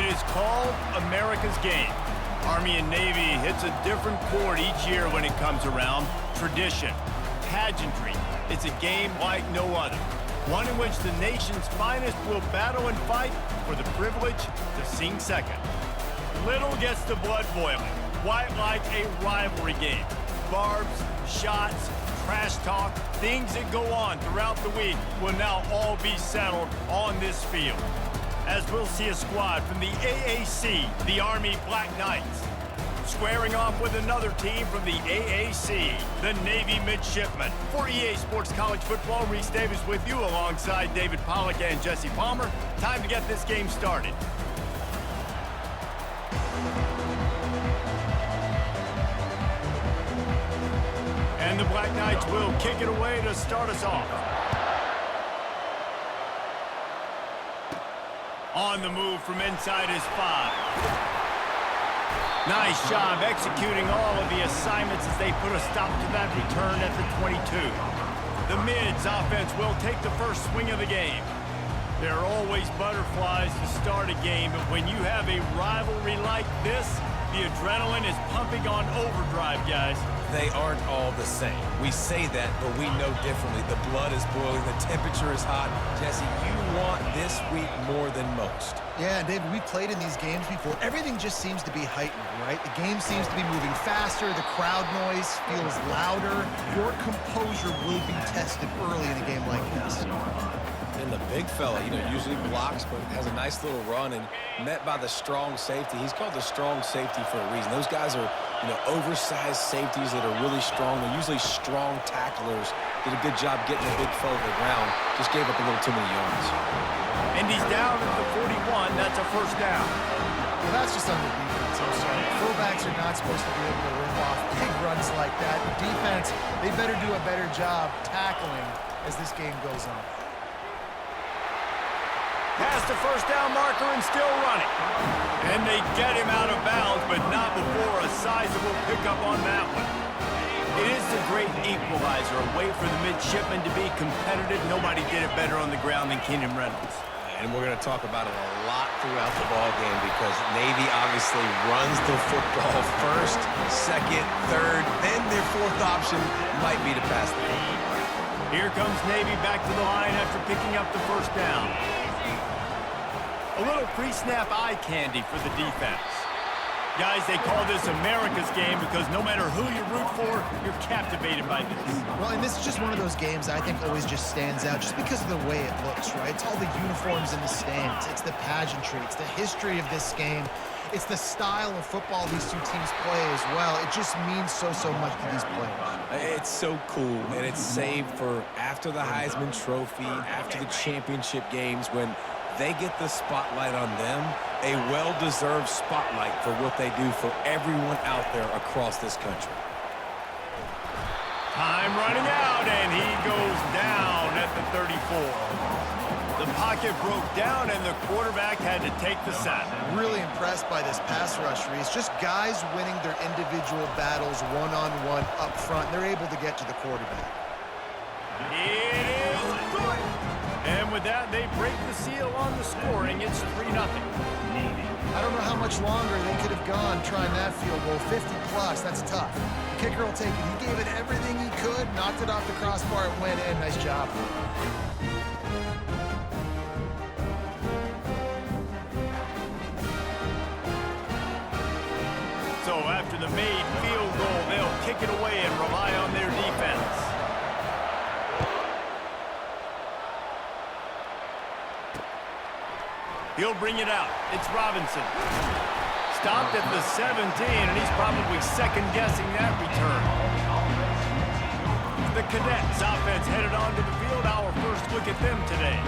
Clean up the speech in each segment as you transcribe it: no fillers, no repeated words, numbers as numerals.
It is called America's Game. Army and Navy hits a different chord each year when it comes around. Tradition, pageantry. It's a game like no other. One in which the nation's finest will battle and fight for the privilege to sing second. Little gets the blood boiling, quite like a rivalry game. Barbs, shots, trash talk, things that go on throughout the week will now all be settled on this field. As we'll see a squad from the AAC, the Army Black Knights, squaring off with another team from the AAC, the Navy Midshipmen. For EA Sports College Football, Reese Davis with you alongside David Pollack and Jesse Palmer. Time to get this game started. And the Black Knights will kick it away to start us off. On the move from inside his 5. Nice job executing all of the assignments as they put a stop to that return at the 22. The Mids offense will take the first swing of the game. There are always butterflies to start a game, but when you have a rivalry like this, the adrenaline is pumping on overdrive, guys. They aren't all the same. We say that, but we know differently. The blood is boiling. The temperature is hot. Jesse, you want this week more than most. Yeah, David, we played in these games before. Everything just seems to be heightened, right? The game seems to be moving faster. The crowd noise feels louder. Your composure will be tested early in a game like this. And the big fella, usually blocks, but has a nice little run and met by the strong safety. He's called the strong safety for a reason. Those guys are, oversized safeties that are really strong. They're usually strong tacklers. Did a good job getting the big fella to the ground. Just gave up a little too many yards. And he's down at the 41. That's a first down. Well, that's just on the defense. I'm sorry. Fullbacks are not supposed to be able to rip off big runs like that. The defense, they better do a better job tackling as this game goes on. Past the first down marker and still running. And they get him out of bounds, but not before a sizable pickup on that one. It is the great equalizer, a way for the midshipmen to be competitive. Nobody did it better on the ground than Keenan Reynolds. And we're going to talk about it a lot throughout the ball game because Navy obviously runs the football first, second, third, then their fourth option might be to pass the ball. Here comes Navy back to the line after picking up the first down. A little pre-snap eye candy for the defense. Guys, they call this America's Game because no matter who you root for, you're captivated by this. Well, and this is just one of those games I think always just stands out just because of the way it looks, right? It's all the uniforms in the stands. It's the pageantry. It's the history of this game. It's the style of football these two teams play as well. It just means so much to these players. It's so cool, and it's saved for after the Heisman Trophy, after the championship games when they get the spotlight on them, a well-deserved spotlight for what they do for everyone out there across this country. Time running out, and he goes down at the 34. The pocket broke down, and the quarterback had to take the sack. Really impressed by this pass rush, Reese. Just guys winning their individual battles one-on-one up front. They're able to get to the quarterback. It is good. And with that, they break the seal on the scoring. It's 3-0. I don't know how much longer they could have gone trying that field goal. 50-plus, that's tough. The kicker will take it. He gave it everything he could, knocked it off the crossbar, and went in. Nice job. So after the made field goal, they'll kick it away and rely on their defense. He'll bring it out. It's Robinson. Stopped at the 17, and he's probably second-guessing that return. The Cadets offense headed onto the field. Our first look at them today.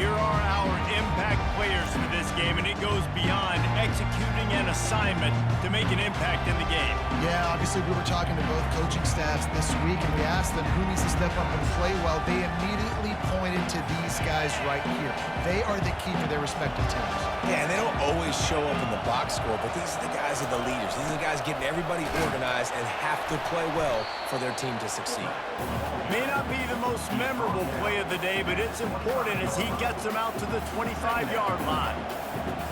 Here are our impact players for this game, and it goes beyond executing an assignment to make an impact in the game. Yeah, obviously we were talking to both coaching staffs this week, and we asked them who needs to step up and play well. They immediately pointed to these guys right here. They are the key for their respective teams. Yeah, and they don't always show up in the box score, but these are the guys that are the leaders. These are the guys getting everybody organized and have to play well for their team to succeed. May not be the most memorable play of the day, but it's important as he gets them out to the 25-yard line.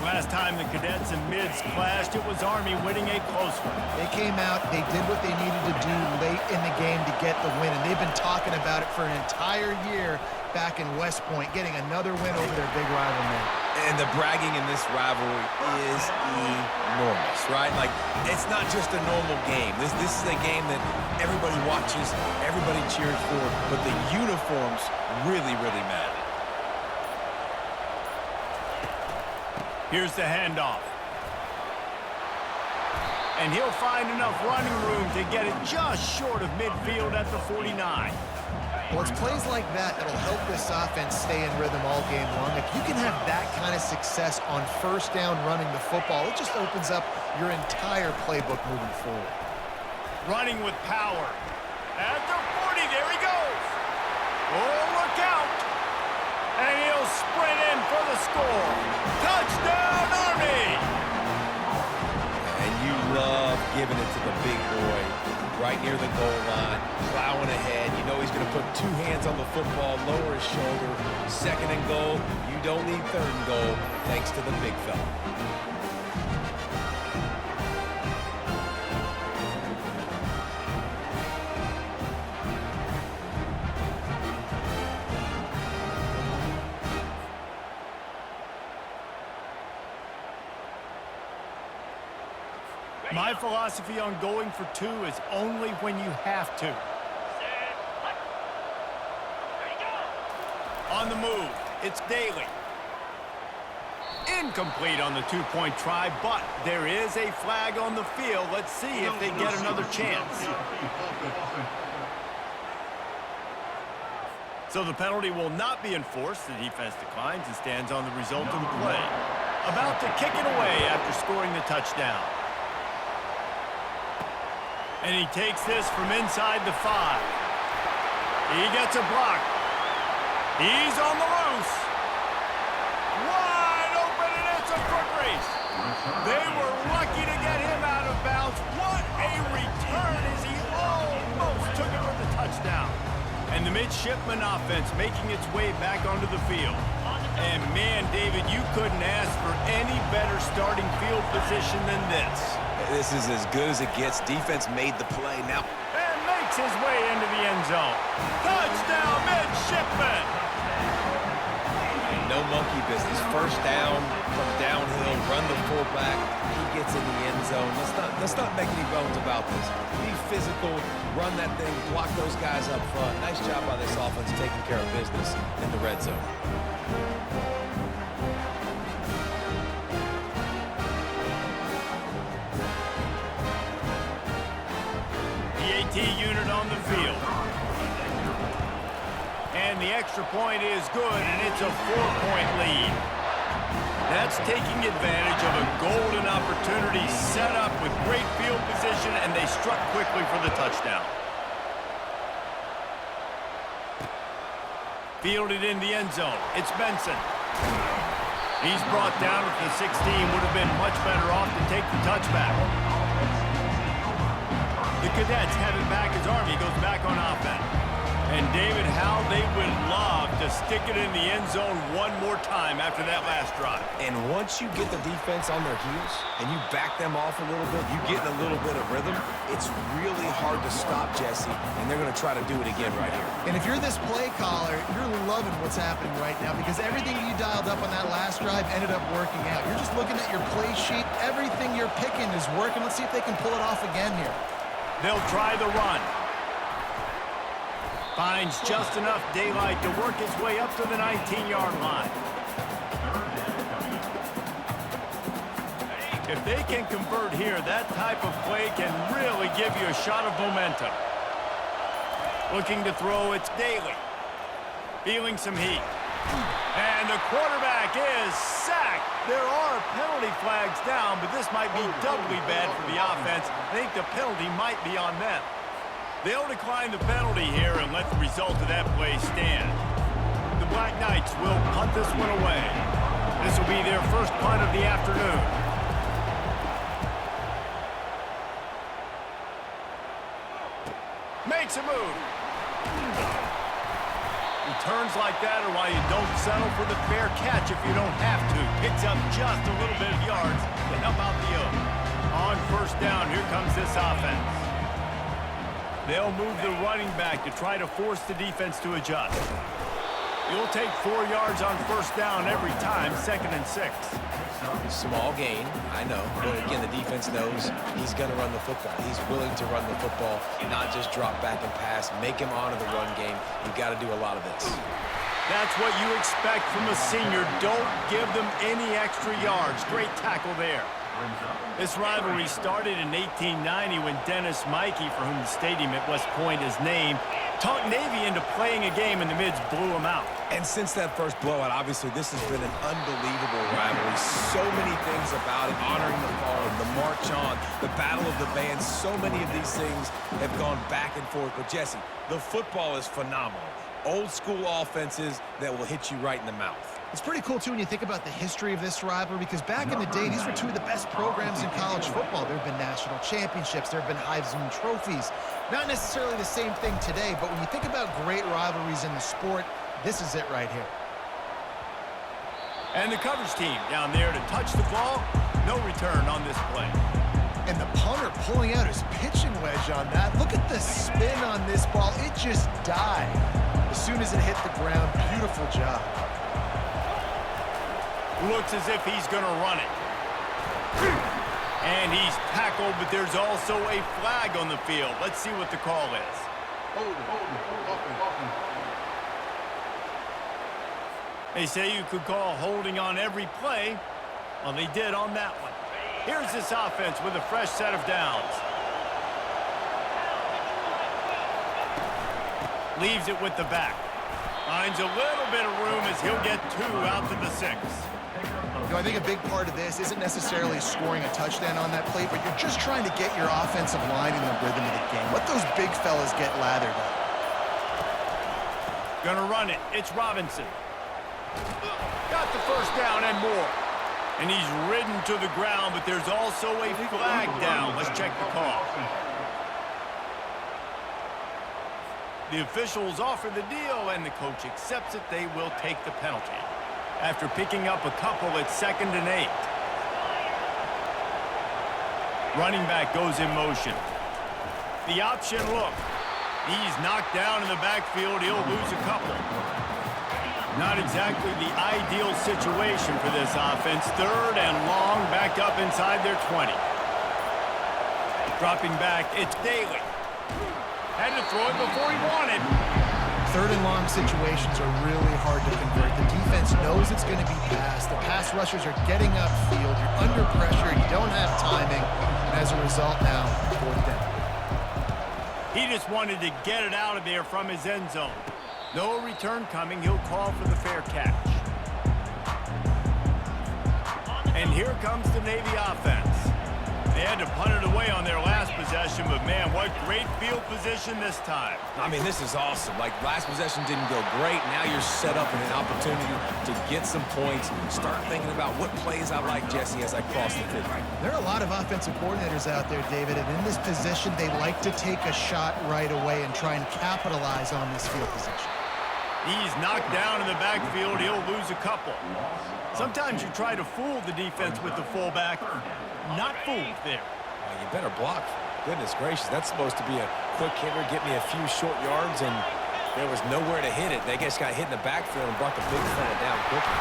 Last time the Cadets and Mids clashed, it was Army winning a close one. They came out, they did what they needed to do late in the game to get the win, and they've been talking about it for an entire year back in West Point, getting another win over their big rival man. And the bragging in this rivalry is enormous, right? Like, it's not just a normal game. This is a game that everybody watches, everybody cheers for, but the uniforms really, really matter. Here's the handoff. And he'll find enough running room to get it just short of midfield at the 49. Well, it's plays like that that'll help this offense stay in rhythm all game long. If you can have that kind of success on first down running the football, it just opens up your entire playbook moving forward. Running with power. At the 40, there he goes. Oh, look out. And he'll sprint in for the score. Touchdown, Army! And you love giving it to the big boy right near the goal line, plowing ahead. You know he's going to put two hands on the football, lower his shoulder. Second and goal. You don't need third and goal, thanks to the big fella. My philosophy on going for two is only when you have to. On the move, it's Daly. Incomplete on the two-point try, but there is a flag on the field. Let's see if they get another chance. So the penalty will not be enforced. The defense declines and stands on the result of the play. About to kick it away after scoring the touchdown. And he takes this from inside the 5. He gets a block. He's on the loose. Wide open, and it's a foot race. They were lucky to get him out of bounds. What a return as he almost took it for the touchdown. And the midshipman offense making its way back onto the field. And man, David, you couldn't ask for any better starting field position than this. This is as good as it gets. Defense made the play now. And makes his way into the end zone. Touchdown, midshipman! No monkey business. First down, from downhill, run the fullback. He gets in the end zone. Let's not make any bones about this. Be physical, run that thing, block those guys up front. Nice job by this offense taking care of business in the red zone. Unit on the field. And the extra point is good, and it's a 4-point lead. That's taking advantage of a golden opportunity set up with great field position, and they struck quickly for the touchdown. Fielded in the end zone. It's Benson. He's brought down at the 16. Would have been much better off to take the touchback. The Cadets have it back as Army goes back on offense. And David, how they would love to stick it in the end zone one more time after that last drive. And once you get the defense on their heels and you back them off a little bit, you get in a little bit of rhythm, it's really hard to stop Jesse, and they're going to try to do it again right here. And if you're this play caller, you're loving what's happening right now because everything you dialed up on that last drive ended up working out. You're just looking at your play sheet. Everything you're picking is working. Let's see if they can pull it off again here. They'll try the run. Finds just enough daylight to work his way up to the 19-yard line. If they can convert here, that type of play can really give you a shot of momentum. Looking to throw, it's Daly. Feeling some heat. And the quarterback is sacked. There are penalty flags down, but this might be doubly bad for the offense. I think the penalty might be on them. They'll decline the penalty here and let the result of that play stand. The Black Knights will punt this one away. This will be their first punt of the afternoon. Makes a move. Returns like that are why you don't settle for the fair catch if you don't have to. Picks up just a little bit of yards to help out the Oak. On first down, here comes this offense. They'll move the running back to try to force the defense to adjust. You'll take 4 yards on first down every time, 2nd and 6. Small gain, I know. But again, the defense knows he's going to run the football. He's willing to run the football, not just drop back and pass. Make him honor the run game. You've got to do a lot of this. That's what you expect from a senior. Don't give them any extra yards. Great tackle there. This rivalry started in 1890 when Dennis Mikey, for whom the stadium at West Point is named, talked Navy into playing a game, and the Mids blew them out. And since that first blowout, obviously, this has been an unbelievable rivalry. So many things about it, honoring the fallen, the march on, the battle of the bands. So many of these things have gone back and forth. But, Jesse, the football is phenomenal. Old school offenses that will hit you right in the mouth. It's pretty cool, too, when you think about the history of this rivalry, because back in the day, these were two of the best programs in college football. There have been national championships. There have been Heisman trophies. Not necessarily the same thing today, but when you think about great rivalries in the sport, this is it right here. And the coverage team down there to touch the ball. No return on this play. And the punter pulling out his pitching wedge on that. Look at the spin on this ball. It just died as soon as it hit the ground. Beautiful job. Looks as if he's going to run it. And he's tackled, but there's also a flag on the field. Let's see what the call is. They say you could call holding on every play. Well, they did on that one. Here's this offense with a fresh set of downs. Leaves it with the back. Finds a little bit of room as he'll get 2 out to the 6. You know, I think a big part of this isn't necessarily scoring a touchdown on that play, but you're just trying to get your offensive line in the rhythm of the game. Let those big fellas get lathered up. Gonna run it. It's Robinson. Got the first down and more. And he's ridden to the ground, but there's also a flag down. Let's check the call. The officials offer the deal, and the coach accepts it. They will take the penalty. After picking up a couple at 2nd and 8. Running back goes in motion. The option look. He's knocked down in the backfield. He'll lose a couple. Not exactly the ideal situation for this offense. 3rd and long, back up inside their 20. Dropping back, it's Daly. Had to throw it before he wanted. 3rd and long situations are really hard to convert. The defense knows it's going to be passed. The pass rushers are getting upfield. You're under pressure. You don't have timing. And as a result now, 4th down. He just wanted to get it out of there from his end zone. No return coming. He'll call for the fair catch. And here comes the Navy offense. They had to punt it away on their last possession, but man, what great field position this time. I mean, this is awesome. Like, last possession didn't go great. Now you're set up in an opportunity to get some points. Start thinking about what plays I like, Jesse, as I cross the field. There are a lot of offensive coordinators out there, David, and in this position, they like to take a shot right away and try and capitalize on this field position. He's knocked down in the backfield. He'll lose a couple. Sometimes you try to fool the defense with the fullback. Not fooled there. Well, you better block. Goodness gracious, that's supposed to be a quick hitter, get me a few short yards, and there was nowhere to hit it. They just got hit in the backfield and brought the big fella down quickly.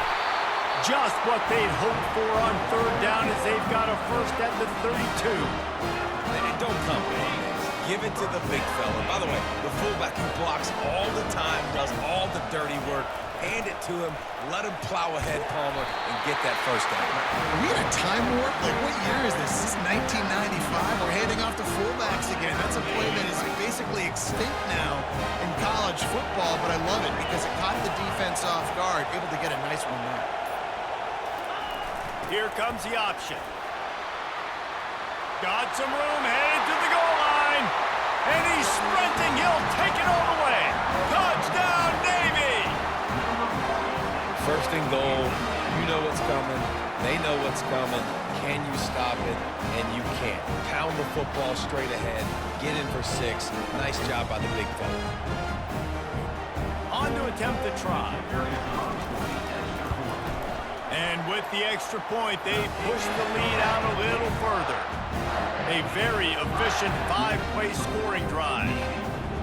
Just what they'd hoped for on 3rd down as they've got a first at the 32. And don't compromise. Give it to the big fella. By the way, the fullback who blocks all the time, does all the dirty work. Hand it to him, let him plow ahead, Palmer, and get that first down. Are we in a time warp? Like, what year is this? This is 1995. We're handing off to fullbacks again. That's a play that is basically extinct now in college football, but I love it because it caught the defense off guard, able to get a nice one there. Here comes the option. Got some room, headed to the goal line. And he's sprinting. He'll take it all the way. Touchdown, Navy! 1st and goal. You know what's coming. They know what's coming. Can you stop it? And you can't. Pound the football straight ahead. Get in for 6. Nice job by the big fella. On to attempt the try. And with the extra point, they push the lead out a little further. A very efficient 5-play scoring drive.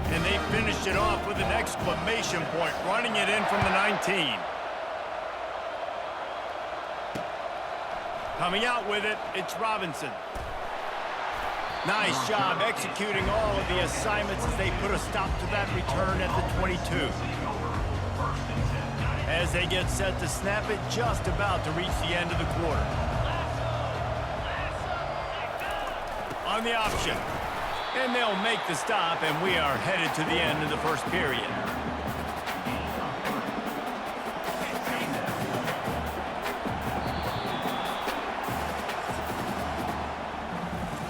And they finished it off with an exclamation point, running it in from the 19. Coming out with it, it's Robinson. Nice job executing all of the assignments as they put a stop to that return at the 22. As they get set to snap it, just about to reach the end of the quarter. On the option. And they'll make the stop, and we are headed to the end of the first period.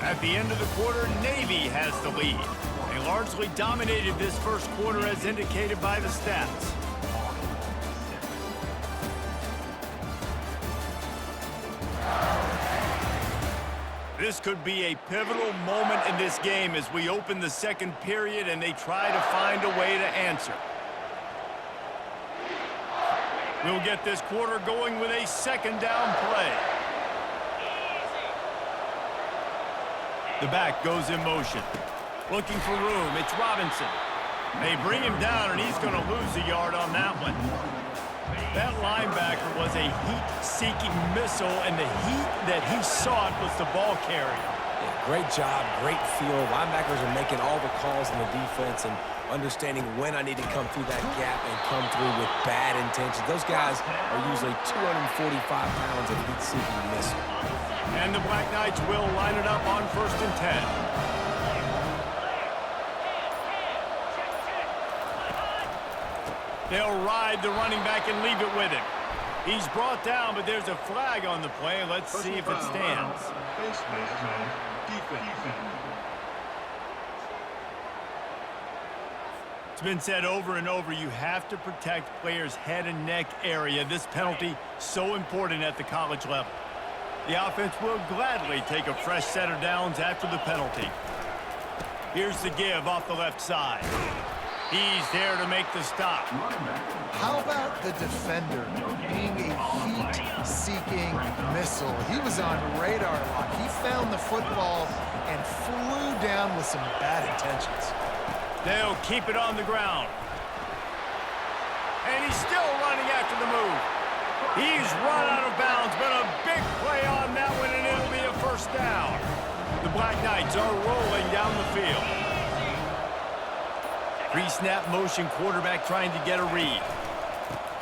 At the end of the quarter, Navy has the lead. They largely dominated this first quarter as indicated by the stats. This could be a pivotal moment in this game as we open the second period and they try to find a way to answer. We'll get this quarter going with a second down play. The back goes in motion. Looking for room, it's Robinson. They bring him down and he's going to lose a yard on that one. That linebacker was a heat-seeking missile, and the heat that he sought was the ball carrier. Yeah, great job, great feel. Linebackers are making all the calls in the defense and understanding when I need to come through that gap and come through with bad intentions. Those guys are usually 245 pounds of heat-seeking missile. And the Black Knights will line it up on 1st and 10. They'll ride the running back and leave it with him. He's brought down, but there's a flag on the play. Let's see if it stands. It's been said over and over, you have to protect players' head and neck area. This penalty so important at the college level. The offense will gladly take a fresh set of downs after the penalty. Here's the give off the left side. He's there to make the stop. How about the defender being a heat-seeking missile? He was on radar lock. He found the football and flew down with some bad intentions. They'll keep it on the ground. And he's still running after the move. He's run out of bounds, but a big play on that one, and it'll be a first down. The Black Knights are rolling down the field. Pre-snap motion, quarterback trying to get a read.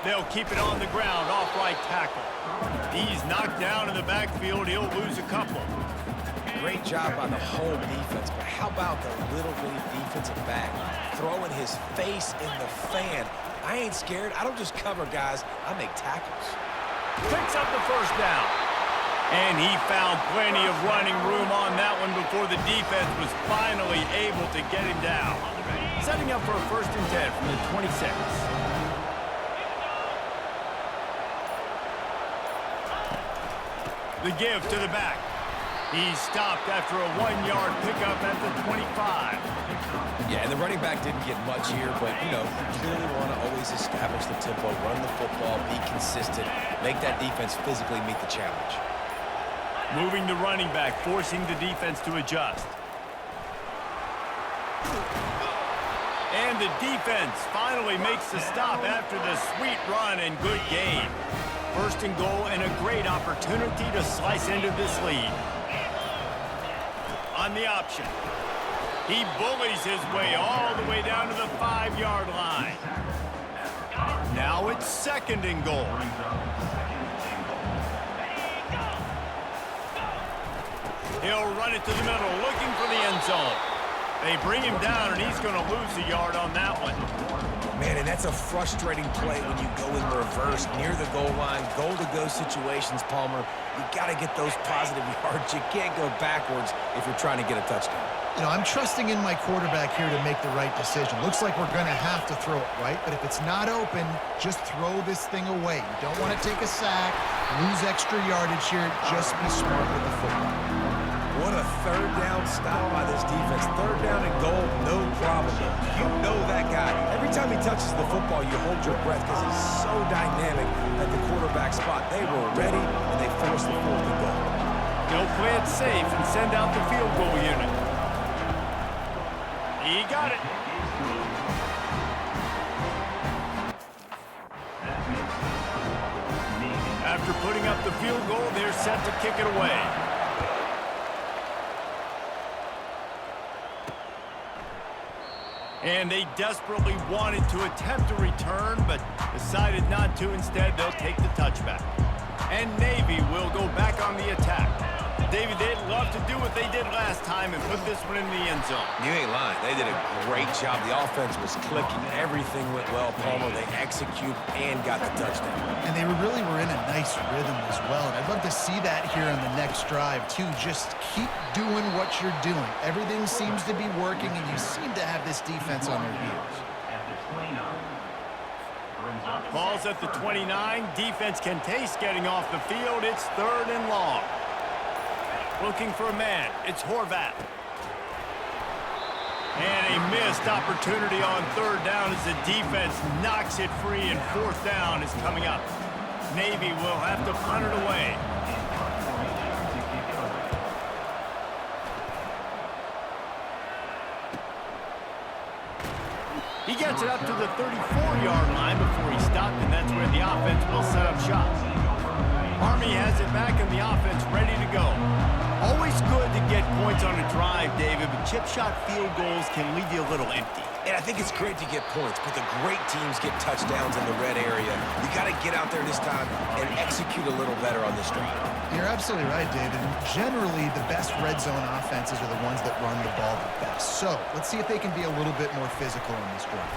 They'll keep it on the ground, off right tackle. He's knocked down in the backfield. He'll lose a couple. Great job by the whole defense, but how about the little bitty defensive back throwing his face in the fan? I ain't scared. I don't just cover guys. I make tackles. Picks up the first down. And he found plenty of running room on that one before the defense was finally able to get him down. Setting up for a 1st and 10 from the 26. The give to the back. He stopped after a 1-yard pickup at the 25. Yeah, and the running back didn't get much here, but, you clearly want to always establish the tempo, run the football, be consistent, make that defense physically meet the challenge. Moving the running back, forcing the defense to adjust. And the defense finally makes the stop after the sweet run and good game. 1st and goal and a great opportunity to slice into this lead. On the option. He bullies his way all the way down to the 5-yard line. Now it's 2nd and goal. He'll run it to the middle, looking for the end zone. They bring him down, and he's going to lose a yard on that one. Man, and that's a frustrating play when you go in reverse near the goal line, goal-to-go situations, Palmer. You got to get those positive yards. You can't go backwards if you're trying to get a touchdown. I'm trusting in my quarterback here to make the right decision. Looks like we're going to have to throw it, right? But if it's not open, just throw this thing away. You don't want to take a sack, lose extra yardage here. Just be smart with the football. What a third down stop by this defense. Third down and goal, no problem. You know that guy. Every time he touches the football, you hold your breath because he's so dynamic at the quarterback spot. They were ready, and they forced the fourth and goal. They'll play it safe and send out the field goal unit. He got it. After putting up the field goal, they're set to kick it away. And they desperately wanted to attempt a return, but decided not to. Instead, they'll take the touchback. And Navy will go back on the attack. David, they'd love to do what they did last time and put this one in the end zone. You ain't lying. They did a great job. The offense was clicking. Everything went well, Palmer. They executed and got the touchdown. And they really were in a nice rhythm as well. And I'd love to see that here on the next drive, too. Just keep doing what you're doing. Everything seems to be working, and you seem to have this defense on their heels. Ball's at the 29. Defense can taste getting off the field. It's 3rd and long. Looking for a man. It's Horvath. And a missed opportunity on 3rd down as the defense knocks it free, and 4th down is coming up. Navy will have to punt it away. He gets it up to the 34-yard line before he stopped, and that's where the offense will set up shop. Army has it back, and the offense ready to go. Always good to get points on a drive, David, but chip shot field goals can leave you a little empty. And I think it's great to get points, but the great teams get touchdowns in the red area. You got to get out there this time and execute a little better on this drive. You're absolutely right, David. Generally, the best red zone offenses are the ones that run the ball the best. So let's see if they can be a little bit more physical in this drive.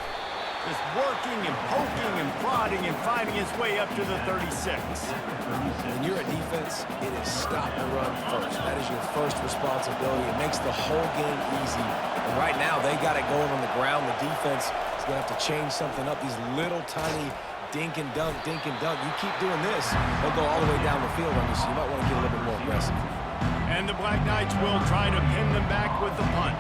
Just working and poking and prodding and finding his way up to the 36. When you're a defense, it is stop the run first. That is your first responsibility. It makes the whole game easy. And right now, they got it going on the ground. The defense is going to have to change something up. These little tiny dink and dunk, dink and dunk. You keep doing this, they'll go all the way down the field on you, so you might want to get a little bit more aggressive. And the Black Knights will try to pin them back with the punt.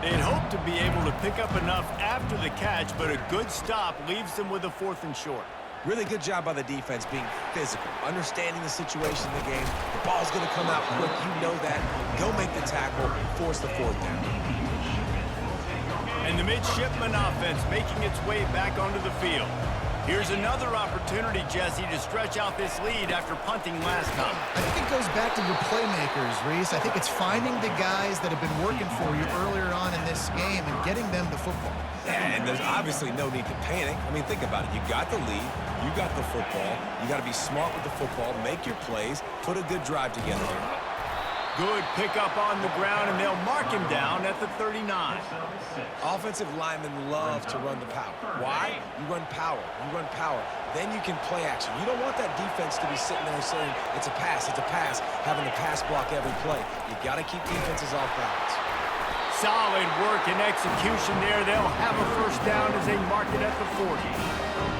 They'd hope to be able to pick up enough after the catch, but a good stop leaves them with a 4th and short. Really good job by the defense being physical, understanding the situation in the game. The ball's going to come out quick. You know that. Go make the tackle, force the 4th down. And the midshipman offense making its way back onto the field. Here's another opportunity, Jesse, to stretch out this lead after punting last time. I think it goes back to your playmakers, Reese. I think it's finding the guys that have been working for you earlier on in this game and getting them the football. And there's obviously no need to panic. I mean, think about it. You got the lead. You got the football. You got to be smart with the football, make your plays, put a good drive together here. Good pickup on the ground, and they'll mark him down at the 39. Offensive linemen love to run the power. Why? You run power. You run power. Then you can play action. You don't want that defense to be sitting there saying, it's a pass, having to pass block every play. You got to keep defenses off balance. Solid work and execution there. They'll have a 1st down as they mark it at the 40.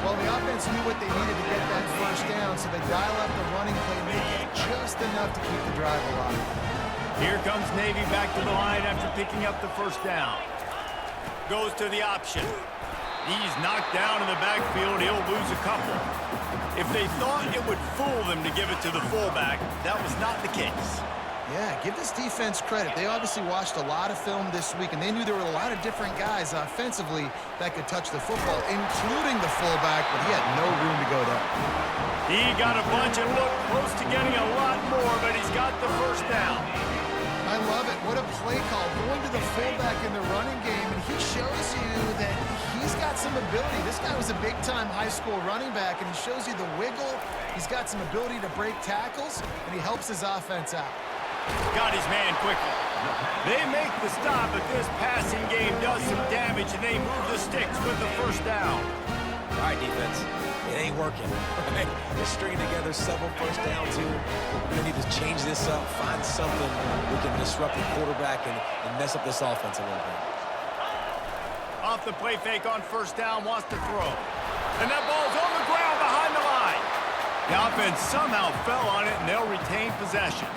Well, the offense knew what they needed to get that 1st down, so they dial up the running play, make it just enough to keep the drive alive. Here comes Navy back to the line after picking up the 1st down. Goes to the option. He's knocked down in the backfield. He'll lose a couple. If they thought it would fool them to give it to the fullback, that was not the case. Yeah, give this defense credit. They obviously watched a lot of film this week, and they knew there were a lot of different guys offensively that could touch the football, including the fullback, but he had no room to go there. He got a bunch and looked close to getting a lot more, but he's got the 1st down. I love it. What a play call. Going to the fullback in the running game, and he shows you that he's got some ability. This guy was a big-time high school running back, and he shows you the wiggle. He's got some ability to break tackles, and he helps his offense out. Got his man quickly. They make the stop, but this passing game does some damage, and they move the sticks with the 1st down. All right, defense. it ain't working. Right? They're stringing together several first downs here. We're going to need to change this up, find something we can disrupt the quarterback and mess up this offense a little bit. Off the play fake on first down, wants to throw. And that ball's on the ground behind the line. The offense somehow fell on it, and they'll retain possession.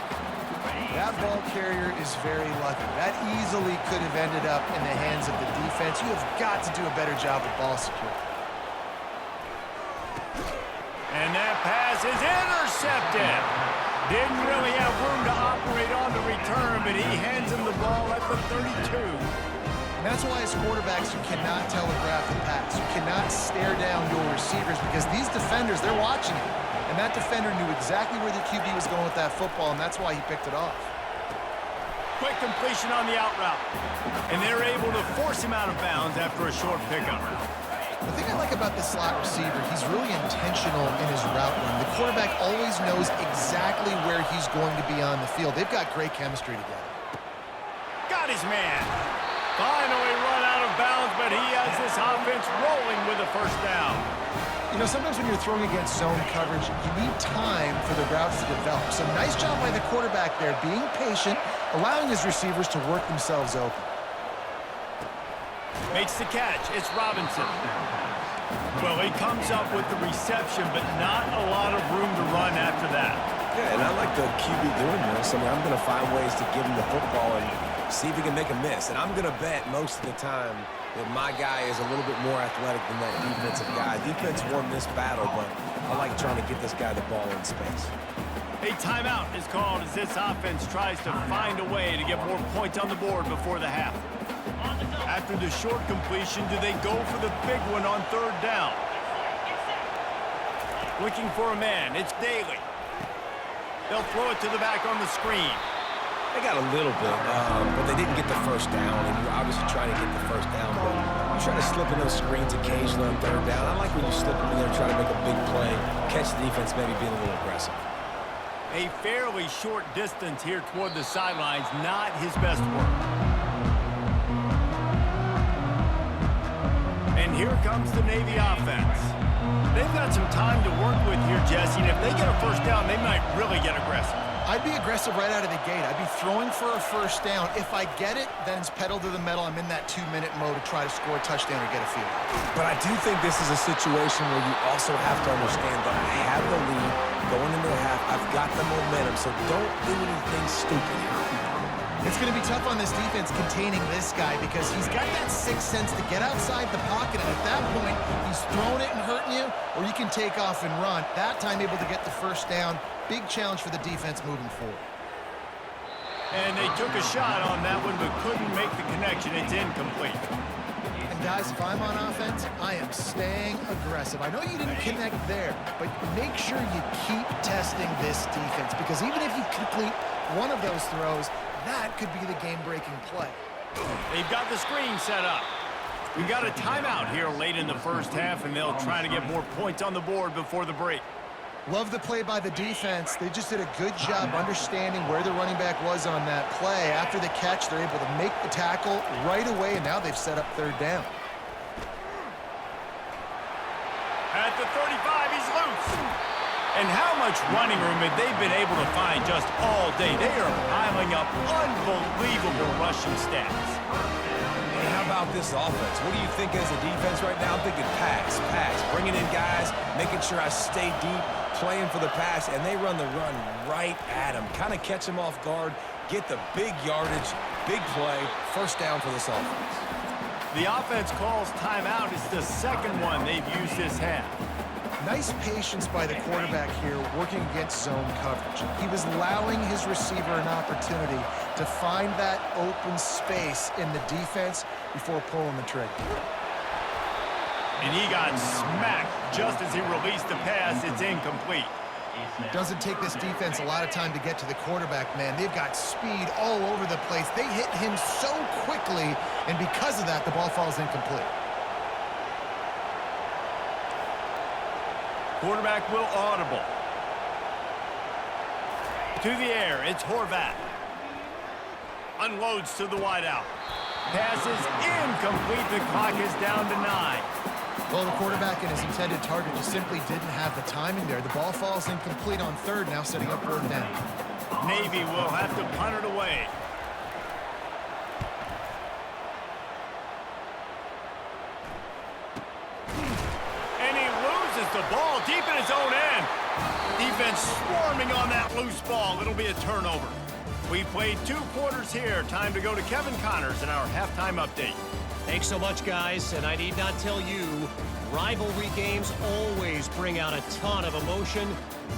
That ball carrier is very lucky. That easily could have ended up in the hands of the defense. You have got to do a better job with ball security. And that pass is intercepted. Didn't really have room to operate on the return, but he hands him the ball at the 32. And that's why as quarterbacks, you cannot telegraph the pass. You cannot stare down your receivers because these defenders, they're watching it. And that defender knew exactly where the QB was going with that football, and that's why he picked it off. Quick completion on the out route. And they're able to force him out of bounds after a short pickup. The thing I like about this slot receiver, he's really intentional in his route run. The quarterback always knows exactly where he's going to be on the field. They've got great chemistry together. Got his man. Finally run out of bounds, but he has this offense rolling with a first down. You know, sometimes when you're throwing against zone coverage, you need time for the routes to develop. So nice job by the quarterback there, being patient, allowing his receivers to work themselves open. Makes the catch. It's Robinson. Well, he comes up with the reception, but not a lot of room to run after that. Yeah, and I like the QB doing this. I mean, I'm going to find ways to give him the football and see if he can make a miss. And I'm going to bet most of the time that my guy is a little bit more athletic than that defensive guy. Defense won this battle, but I like trying to get this guy the ball in space. A timeout is called as this offense tries to find a way to get more points on the board before the half. After the short completion, do they go for the big one on third down? Looking for a man. It's Daly. They'll throw it to the back on the screen. They got a little bit, but they didn't get the first down, and you're obviously trying to get the first down, but you try to slip in those screens occasionally on third down. I like when you slip in there, try to make a big play, catch the defense maybe being a little aggressive. A fairly short distance here toward the sidelines, not his best work. And here comes the Navy offense. They've got some time to work with here, Jesse, and if they get a first down, they might really get aggressive. I'd be aggressive right out of the gate. I'd be throwing for a first down. If I get it, then it's pedal to the metal. I'm in that 2-minute mode to try to score a touchdown or get a field. But I do think this is a situation where you also have to understand that I have the lead going into the half. I've got the momentum, so don't do anything stupid here. It's going to be tough on this defense containing this guy because he's got that sixth sense to get outside the pocket, and at that point, he's throwing it and hurting you, or you can take off and run. That time able to get the first down. Big challenge for the defense moving forward. And they took a shot on that one, but couldn't make the connection. It's incomplete. And guys, if I'm on offense, I am staying aggressive. I know you didn't connect there, but make sure you keep testing this defense because even if you complete one of those throws, that could be the game-breaking play. They've got the screen set up. We got a timeout here late in the first half, and they'll try to get more points on the board before the break. Love the play by the defense. They just did a good job understanding where the running back was on that play. After the catch, they're able to make the tackle right away, and now they've set up third down. At the 35, he's loose. And how much running room have they been able to find just all day? They are piling up unbelievable rushing stats. Hey, how about this offense? What do you think as a defense right now? I'm thinking pass, bringing in guys, making sure I stay deep, playing for the pass, and they run the run right at him. Kind of catch him off guard, get the big yardage, big play, first down for this offense. The offense calls timeout. It's the second one they've used this half. Nice patience by the quarterback here working against zone coverage. He was allowing his receiver an opportunity to find that open space in the defense before pulling the trigger. And he got smacked just as he released the pass. It's incomplete. Doesn't take this defense a lot of time to get to the quarterback, man. They've got speed all over the place. They hit him so quickly, and because of that, the ball falls incomplete. Quarterback will audible. To the air, it's Horvat. Unloads to the wideout. Pass is incomplete. The clock is down to 9. Well, the quarterback and his intended target just simply didn't have the timing there. The ball falls incomplete on third, now setting up fourth down. Navy will have to punt it away. And he loses the ball deep in his own end. Defense swarming on that loose ball. It'll be a turnover. We played 2 quarters here. Time to go to Kevin Connors in our halftime update. Thanks so much, guys, and I need not tell you, rivalry games always bring out a ton of emotion,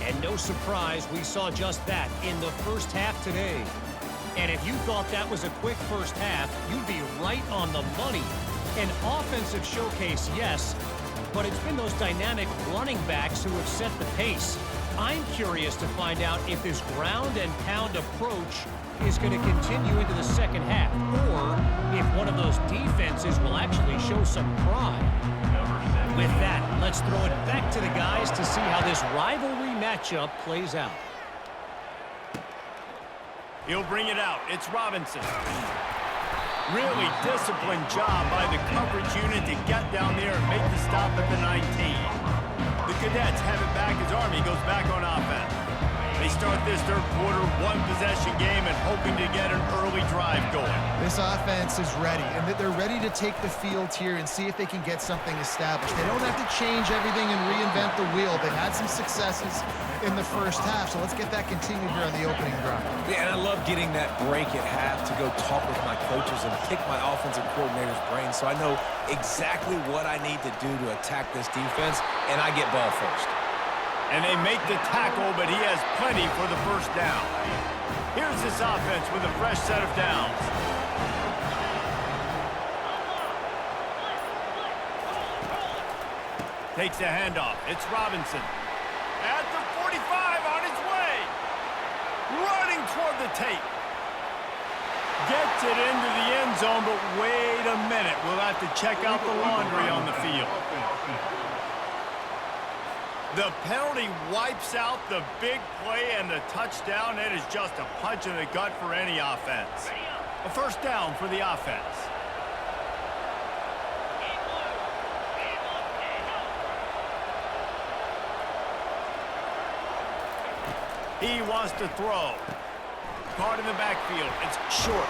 and no surprise, we saw just that in the first half today. And if you thought that was a quick first half, you'd be right on the money. An offensive showcase, yes, but it's been those dynamic running backs who have set the pace. I'm curious to find out if this ground and pound approach is going to continue into the second half, or if one of those defenses will actually show some pride. With that, let's throw it back to the guys to see how this rivalry matchup plays out. He'll bring it out. It's Robinson. Really disciplined job by the coverage unit to get down there and make the stop at the 19. The Cadets have it back as Army goes back on offense. They start this third quarter, 1-possession game, and hoping to get an early drive going. This offense is ready, and they're ready to take the field here and see if they can get something established. They don't have to change everything and reinvent the wheel. They've had some successes in the first half, so let's get that continued here on the opening drive. Yeah, and I love getting that break at half to go talk with my coaches and pick my offensive coordinator's brain so I know exactly what I need to do to attack this defense, and I get ball first. And they make the tackle, but he has plenty for the first down. Here's this offense with a fresh set of downs. Takes the handoff. It's Robinson. At the 45 on his way. Running toward the tape. Gets it into the end zone, but wait a minute. We'll have to check out the laundry on the field. The penalty wipes out the big play and the touchdown. It is just a punch in the gut for any offense. A first down for the offense. He wants to throw. Caught in the backfield. It's short.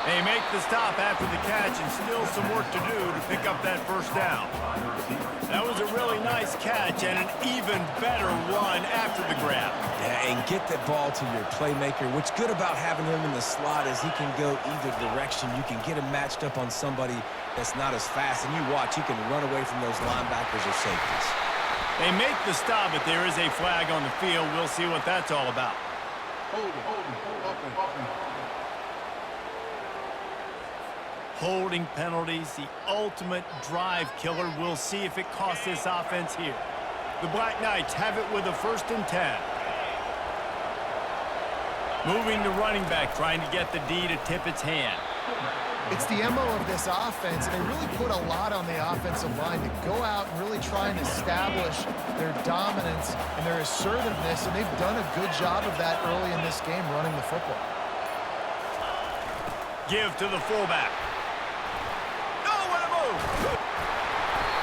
They make the stop after the catch, and still some work to do to pick up that first down. That was a really nice catch and an even better run after the grab. Yeah, and get that ball to your playmaker. What's good about having him in the slot is he can go either direction. You can get him matched up on somebody that's not as fast, and you watch, he can run away from those linebackers or safeties. They make the stop, but there is a flag on the field. We'll see what that's all about. Holding penalties, the ultimate drive killer. We'll see if it costs this offense here. The Black Knights have it with a 1st and 10. Moving the running back, trying to get the D to tip its hand. It's the MO of this offense, and they really put a lot on the offensive line to go out and really try and establish their dominance and their assertiveness, and they've done a good job of that early in this game running the football. Give to the fullback.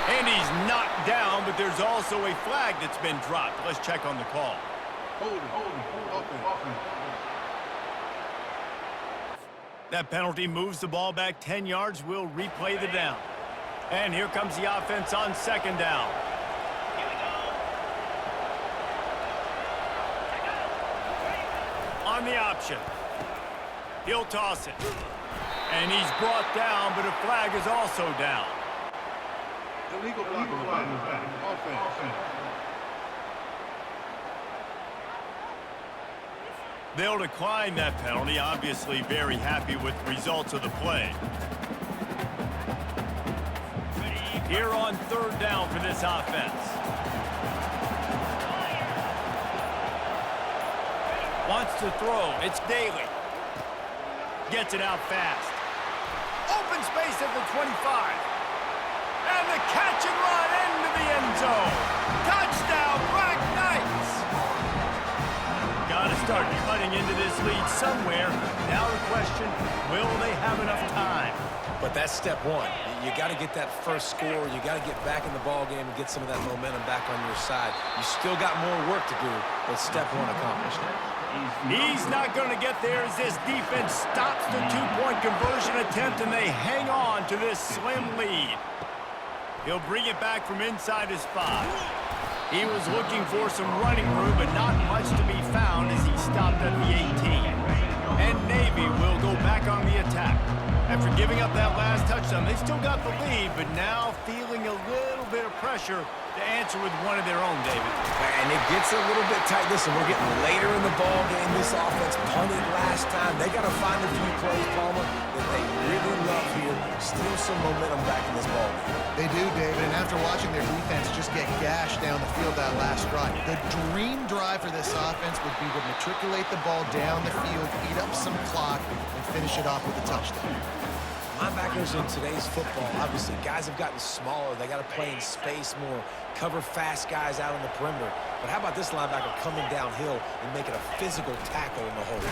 And he's knocked down, but there's also a flag that's been dropped. Let's check on the call. That penalty moves the ball back 10 yards. We'll replay the down. And here comes the offense on 2nd down. On the option. He'll toss it. And he's brought down, but a flag is also down. Illegal offense. They'll decline that penalty. Obviously very happy with the results of the play. Here on 3rd down for this offense. Wants to throw. It's Daly. Gets it out fast. Open space at the 25. And the catch and run into the end zone. Touchdown, Black Knights! Got to start cutting rolling into this lead somewhere. Now the question, will they have enough time? But that's step one. You got to get that first score. You got to get back in the ball game and get some of that momentum back on your side. You still got more work to do, but step one accomplished. He's not going to get there as this defense stops the two-point conversion attempt, and they hang on to this slim lead. He'll bring it back from inside his 5. He was looking for some running room, but not much to be found as he stopped at the 18. And Navy will go back on the attack. After giving up that last touchdown, they still got the lead, but now feeling a little bit of pressure to answer with one of their own, David. And it gets a little bit tight. Listen, we're getting later in the ball game. This offense punted last time. They got to find a few plays, Palmer, that they really love here. Steal some momentum back in this ball game. They do, David, and after watching their defense just get gashed down the field that last drive, the dream drive for this offense would be to matriculate the ball down the field, eat up some clock, and finish it off with a touchdown. Linebackers in today's football, obviously, guys have gotten smaller. They got to play in space more, cover fast guys out on the perimeter. But how about this linebacker coming downhill and making a physical tackle in the hole?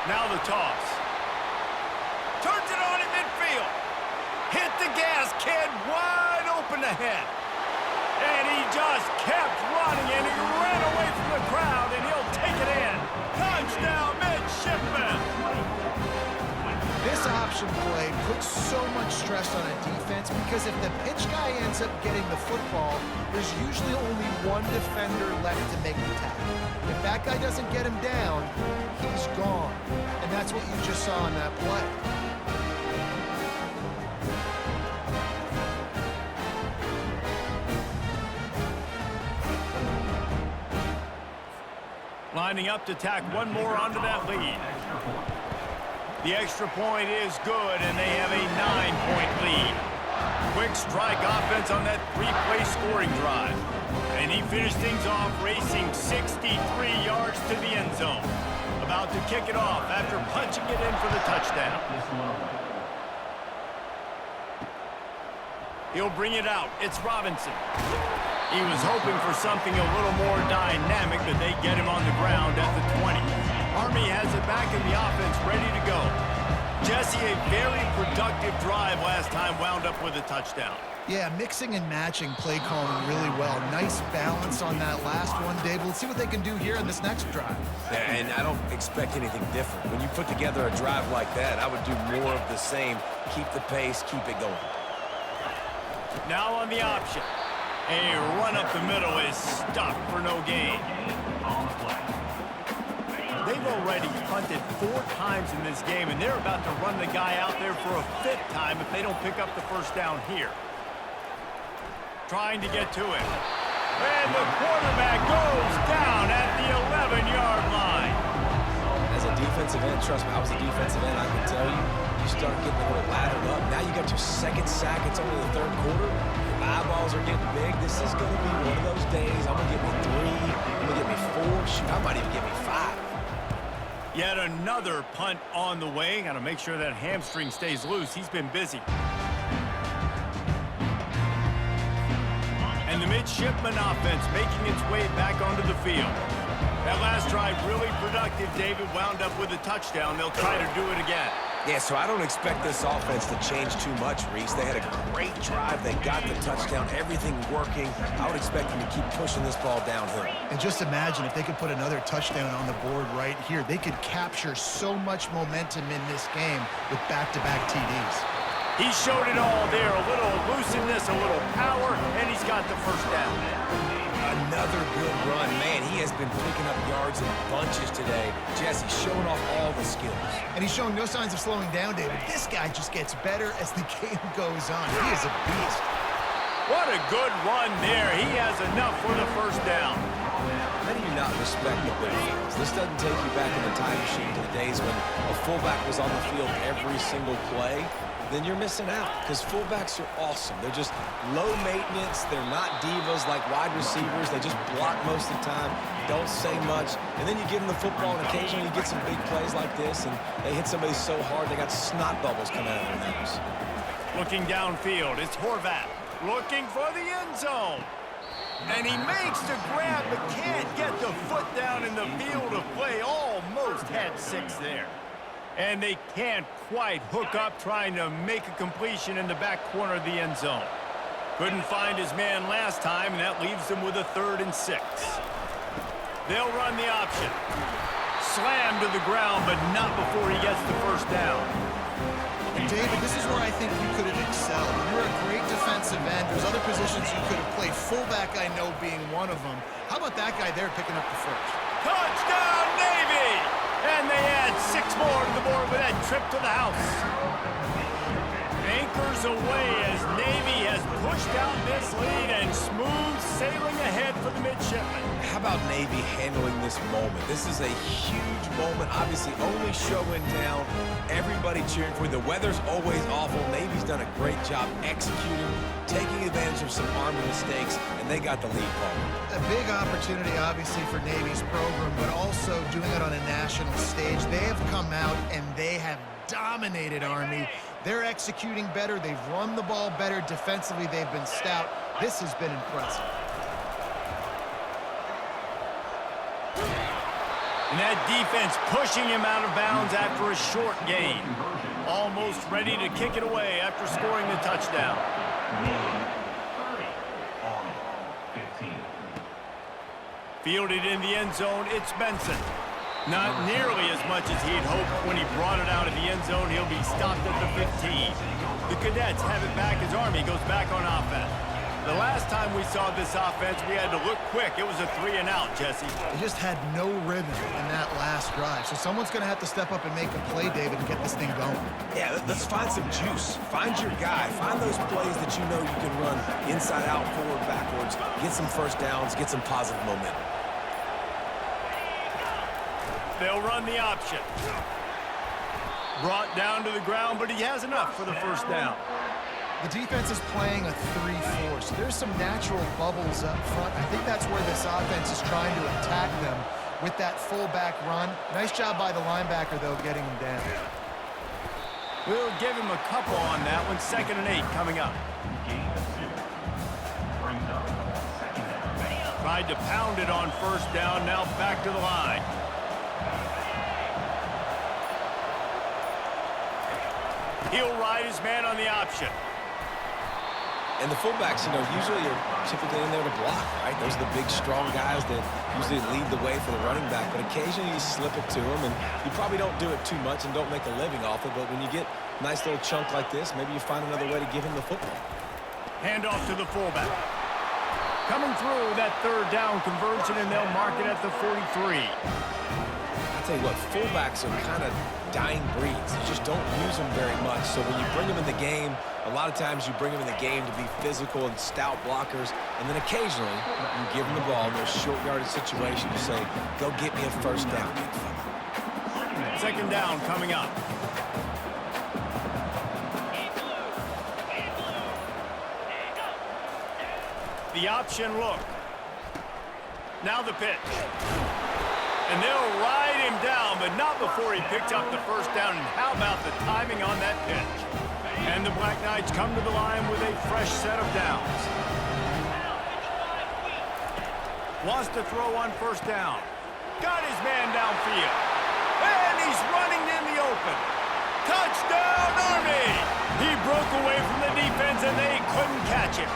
Now the toss. Turns it on in midfield. Hit the gas, kid, wide open ahead. And he just kept running, and he ran away from the crowd, and he'll take it in. Touchdown, midshipman. This option play puts so much stress on a defense because if the pitch guy ends up getting the football, there's usually only one defender left to make the tackle. If that guy doesn't get him down, he's gone. And that's what you just saw in that play. Lining up to tack one more onto that lead. The extra point is good, and they have a 9-point lead. Quick strike offense on that 3-play scoring drive. And he finished things off racing 63 yards to the end zone. About to kick it off after punching it in for the touchdown. He'll bring it out. It's Robinson. He was hoping for something a little more dynamic, but they get him on the ground at the 20. Army has it back in the offense, ready to go. Jesse, a very productive drive last time, wound up with a touchdown. Yeah, mixing and matching play calling really well. Nice balance on that last one, Dave. Let's see what they can do here in this next drive. Yeah, and I don't expect anything different. When you put together a drive like that, I would do more of the same. Keep the pace, keep it going. Now on the option. A run up the middle is stopped for no gain. They've already punted 4 times in this game, and they're about to run the guy out there for a 5th time if they don't pick up the first down here. Trying to get to him. And the quarterback goes down at the 11-yard line. As a defensive end, trust me, I was a defensive end, I can tell you, you start getting a little lathered up. Now you got your 2nd sack. It's only the 3rd quarter. Your eyeballs are getting big. This is going to be one of those days. I'm going to get me 3. I'm going to get me 4. Shoot, I might even get me 5. Yet another punt on the way. Got to make sure that hamstring stays loose. He's been busy. And the midshipman offense making its way back onto the field. That last drive really productive. David wound up with a touchdown. They'll try to do it again. Yeah, so I don't expect this offense to change too much, Reese. They had a great drive. They got the touchdown. Everything working. I would expect them to keep pushing this ball downhill. And just imagine if they could put another touchdown on the board right here. They could capture so much momentum in this game with back-to-back TDs. He showed it all there. A little elusiveness, a little power, and he's got the first down. Another good run. Man, he has been picking up yards in bunches today. Jesse showing off all the skills. And he's showing no signs of slowing down, David. This guy just gets better as the game goes on. He is a beast. What a good run there. He has enough for the first down. How do you not respect the big fields? This doesn't take you back in the time machine to the days when a fullback was on the field every single play. Then you're missing out because fullbacks are awesome. They're just low maintenance. They're not divas like wide receivers. They just block most of the time, don't say much. And then you give them the football, and occasionally you get some big plays like this, and they hit somebody so hard they got snot bubbles coming out of their nose. Looking downfield, it's Horvat looking for the end zone. And he makes the grab, but can't get the foot down in the field of play. Almost had 6 there. And they can't quite hook up trying to make a completion in the back corner of the end zone. Couldn't find his man last time, and that leaves them with a 3rd and 6. They'll run the option. Slammed to the ground, but not before he gets the first down. And David, this is where I think you could have excelled. You're a great defensive end. There's other positions you could have played. Fullback, I know, being one of them. How about that guy there picking up the first? Touchdown, Navy! And they add 6 more to the board with that trip to the house. Anchors away as Navy has pushed out this lead and smooth sailing ahead for the midshipmen. How about Navy handling this moment? This is a huge moment, obviously only showing down. Everybody cheering for you. The weather's always awful. Navy's done a great job executing, taking advantage of some Army mistakes, and they got the lead call. A big opportunity, obviously, for Navy's program, but also doing it on a national stage. They have come out and they have dominated Army. They're executing better. They've run the ball better. Defensively, they've been stout. This has been impressive. And that defense pushing him out of bounds after a short gain. Almost ready to kick it away after scoring the touchdown. Fielded in the end zone, it's Benson. Not nearly as much as he'd hoped when he brought it out of the end zone. He'll be stopped at the 15. The Cadets have it back as Army goes back on offense. The last time we saw this offense, we had to look quick. It was a 3-and-out, Jesse. They just had no rhythm in that last drive. So someone's going to have to step up and make a play, David, and get this thing going. Yeah, let's find some juice. Find your guy. Find those plays that you know you can run inside out, forward, backwards. Get some first downs. Get some positive momentum. They'll run the option. Brought down to the ground, but he has enough for the first down. The defense is playing a 3-4, so there's some natural bubbles up front. I think that's where this offense is trying to attack them with that fullback run. Nice job by the linebacker, though, getting him down. We'll give him a couple on that one. 2nd and 8 coming up. Tried to pound it on first down, now back to the line. He'll ride his man on the option. And the fullbacks, usually are typically in there to block, right? Those are the big, strong guys that usually lead the way for the running back. But occasionally you slip it to them, and you probably don't do it too much and don't make a living off it. But when you get a nice little chunk like this, maybe you find another way to give him the football. Hand off to the fullback. Coming through that 3rd down conversion, and they'll mark it at the 43. I'll tell you what, fullbacks are kind of dying breeds. You just don't use them very much. So when you bring them in the game, a lot of times you bring them in the game to be physical and stout blockers, and then occasionally you give them the ball in those short yardage situations to say, go get me a first down, big fella. 2nd down coming up. The option look. Now the pitch. And they'll ride him down, but not before he picked up the first down. And how about the timing on that pitch? And the Black Knights come to the line with a fresh set of downs. Wants to throw on first down. Got his man downfield. And he's running in the open. Touchdown, Army! He broke away from the defense, and they couldn't catch him.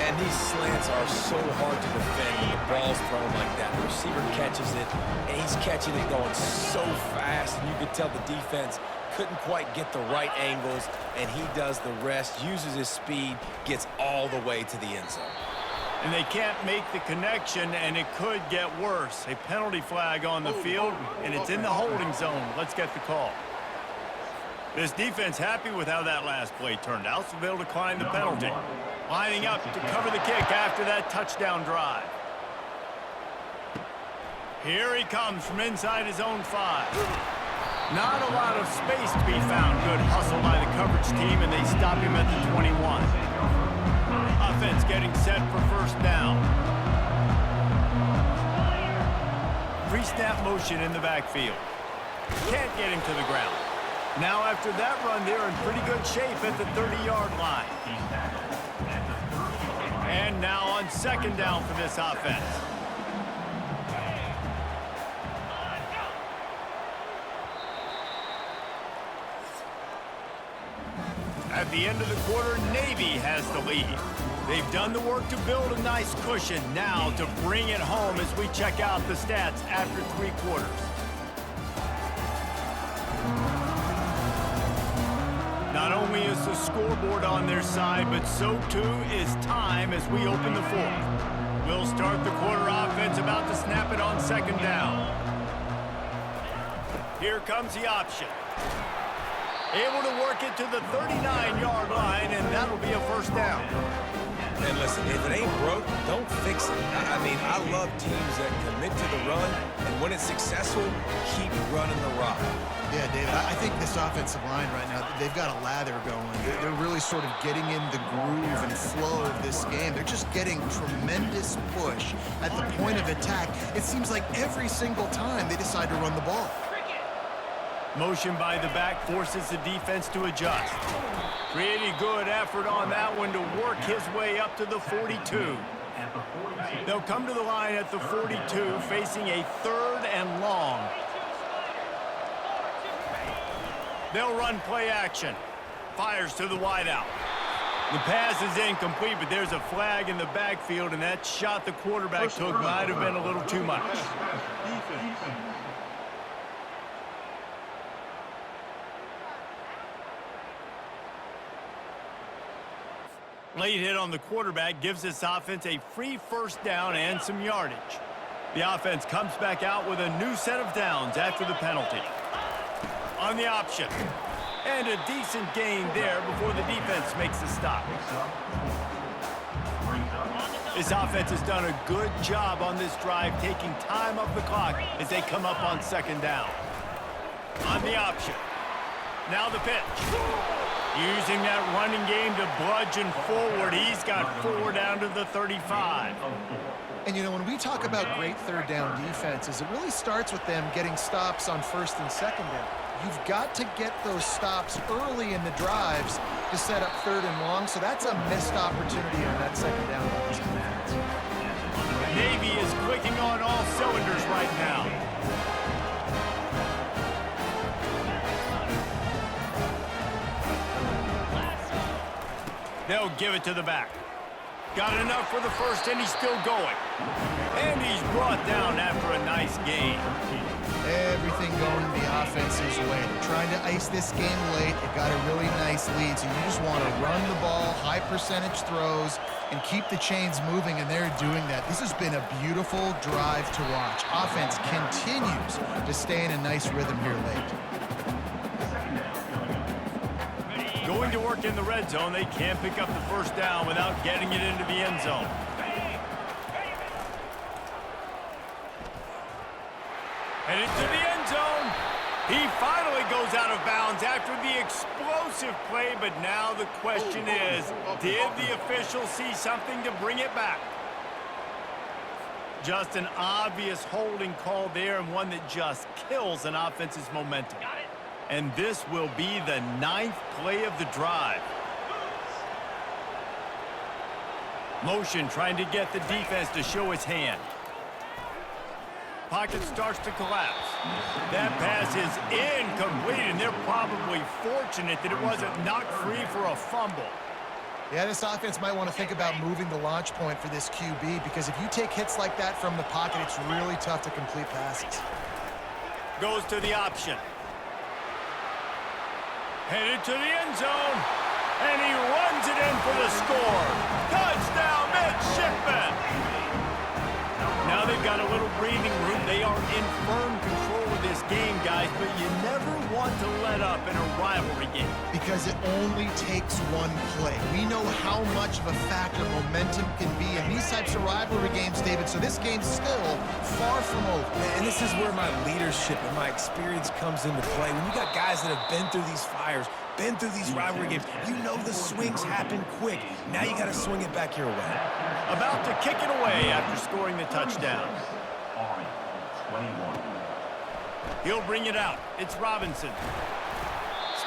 And these slants are so hard to defend when the ball's thrown like that. The receiver catches it, and he's catching it going so fast, and you could tell the defense couldn't quite get the right angles, and he does the rest, uses his speed, gets all the way to the end zone. And they can't make the connection, and it could get worse. A penalty flag on the field, and it's in the holding zone. Let's get the call. This defense happy with how that last play turned out, so they'll decline the penalty. Lining up to cover the kick after that touchdown drive. Here he comes from inside his own 5. Not a lot of space to be found. Good hustle by the coverage team, and they stop him at the 21. Offense getting set for first down. Pre-snap motion in the backfield. Can't get him to the ground. Now after that run, they're in pretty good shape at the 30-yard line. And Motion now on second down for this offense. At the end of the quarter, Navy has the lead. They've done the work to build a nice cushion. Now to bring it home as we check out the stats after 3 quarters. Not only is the scoreboard on their side, but so too is time as we open the 4th. We'll start the quarter offense about to snap it on second down. Here comes the option. Able to work it to the 39-yard line, and that'll be a first down. And listen, if it ain't broke, don't fix it. I mean, I love teams that commit to the run, and when it's successful, keep running the rock. Yeah, David, I think this offensive line right now, they've got a lather going. They're really sort of getting in the groove and flow of this game. They're just getting tremendous push at the point of attack. It seems like every single time they decide to run the ball. Motion by the back forces the defense to adjust. Pretty good effort on that one to work his way up to the 42. They'll come to the line at the 42, facing a 3rd and long. They'll run play action. Fires to the wideout. The pass is incomplete, but there's a flag in the backfield, and that shot the quarterback took might have been a little too much. Late hit on the quarterback gives this offense a free first down and some yardage. The offense comes back out with a new set of downs after the penalty. On the option. And a decent gain there before the defense makes the stop. This offense has done a good job on this drive, taking time off the clock as they come up on second down. On the option. Now the pitch. Using that running game to bludgeon forward. He's got 4 down to the 35. And, you know, when we talk about great third down defenses, it really starts with them getting stops on first and second down. You've got to get those stops early in the drives to set up 3rd and long, so that's a missed opportunity on that second down. Navy is clicking on all cylinders right now. They'll give it to the back. Got enough for the first, and he's still going. And he's brought down after a nice gain. Everything going the offense's way. They're trying to ice this game late. They've got a really nice lead, so you just want to run the ball, high percentage throws, and keep the chains moving, and they're doing that. This has been a beautiful drive to watch. Offense continues to stay in a nice rhythm here late. Going to work in the red zone, they can't pick up the first down without getting it into the end zone. And into the end zone. He finally goes out of bounds after the explosive play, but now the question is, did the official see something to bring it back? Just an obvious holding call there, and one that just kills an offense's momentum. And this will be the 9th play of the drive. Motion trying to get the defense to show its hand. Pocket starts to collapse. That pass is incomplete, and they're probably fortunate that it wasn't knocked free for a fumble. Yeah, this offense might want to think about moving the launch point for this QB, because if you take hits like that from the pocket, it's really tough to complete passes. Goes to the option. Headed to the end zone, and he runs it in for the score. Touchdown, midshipmen! Now they've got a little breathing room. They are in firm control of this game, guys, but you never want to let up in a rivalry game. Because it only takes one play. We know how much of a factor momentum can be in these types of rivalry games, David, so this game's still far from over. And this is where my leadership and my experience comes into play. When you got guys that have been through these fires, been through these rivalry games, you know the swings happen quick. Now you got to swing it back your way. About to kick it away after scoring the touchdown. He'll bring it out. It's Robinson.